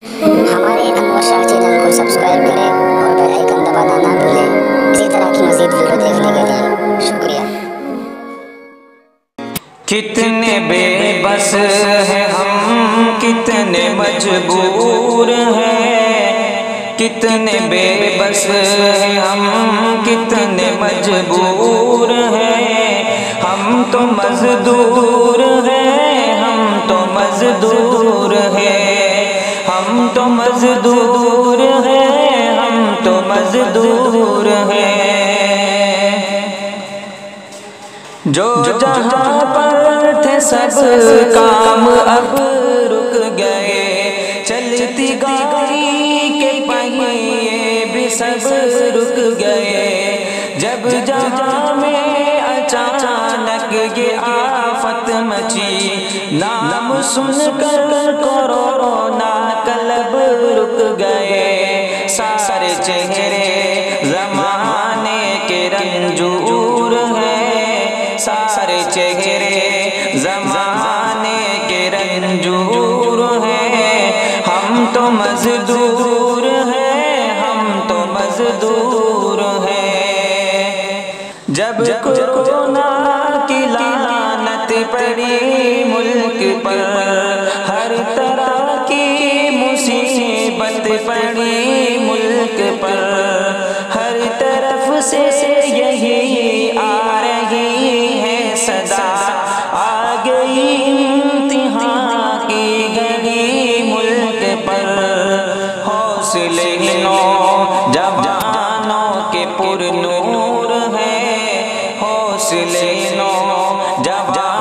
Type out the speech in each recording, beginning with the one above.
ہمارے انور شاہ چینل کو سبسکرائب کریں اور بیل آئیکن دبانا نہ بھولیں اسی طرح کی مزید ویڈیو دیکھنے کے لیے شکریہ۔ کتنے بے بس ہیں ہم، کتنے مجبور ہیں، کتنے بے بس ہیں ہم، کتنے مجبور ہیں، ہم تو مزدور ہیں، ہم تو مزدور ہیں، ہم تو مزدور ہیں، ہم تو مزدور ہیں۔ جو جہاں پر تھے سب کام اب رک گئے، چلتی گاڑی کے پہیے بھی سب رک گئے، جب جہاں میں اچانک یہ آفت مچی، نام سن کر کورونا قلب رک گئے، سارے چہرے زمانے کے رنجور ہیں، سارے چہرے زمانے کے رنجور ہیں، ہم تو مزدور ہیں، ہم تو مزدور ہیں۔ جب کورونا کی لعنت پڑی ملک پر، ہر طرح کی مصیبت پڑی ملک پر، ہر طرف سے یہی آ رہی ہے صدا، آ گئی امتحان کی گھڑی ملک پر، حوصلے نوجوانوں کے پر نور ہیں، حوصلے نوجوانوں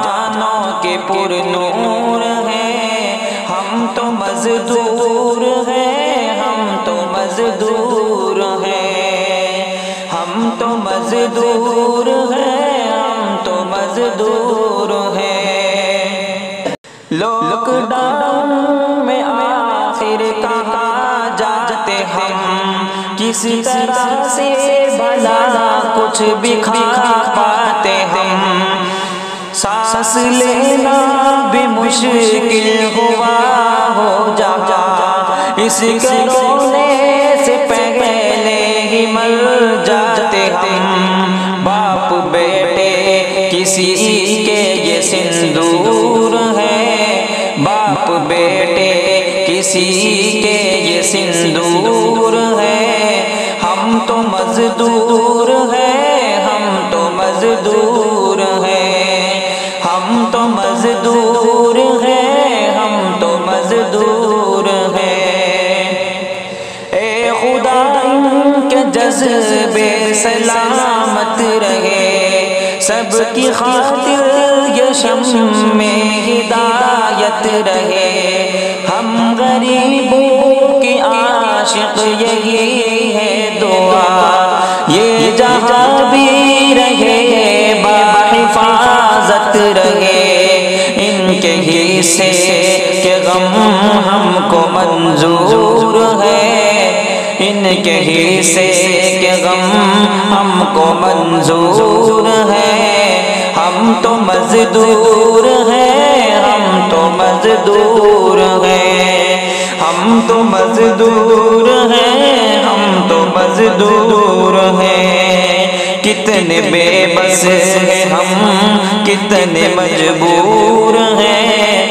کے پر نور ہیں، ہم تو مزدور ہیں، ہم تو مزدور ہیں، ہم تو مزدور ہیں، ہم تو مزدور ہیں۔ لاک ڈاؤن میں آخر کہاں جاتے ہم، کس طرح سے بھلا کچھ بھی کھا پاتے ہم، سانس لینا بھی مشکل ہوا ہو جاتا، اس کرونے سے پہلے ہی مر جاتے ہم، باپ بیٹے کسی کے یہ سندور ہے، باپ بیٹے کسی کے یہ سندور ہے، ہم تو مزدور ہیں، ہم تو مزدور ہیں، ہم تو مزدور ہیں، ہم تو مزدور ہیں۔ اے خدا ان کے جذبے سلامت رہے، سب کی خاطر یہ شمع ہدایت رہے، ہم غریبوں کی عاشق یہی ہے دعا، یہ جہاں بھی رہے باحفاظت رہے، ان کے حصے کے غم ہم کو منظور ہے، ان کے حصے کے غم ہم کو منظور ہے، ہم تو مزدور ہیں، ہم تو مزدور ہیں، ہم تو مزدور ہیں، ہم تو مزدور ہیں۔ کتنے بے بس ہیں ہم، کتنے مجبور ہیں،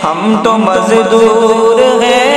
ہم تو مزدور ہیں،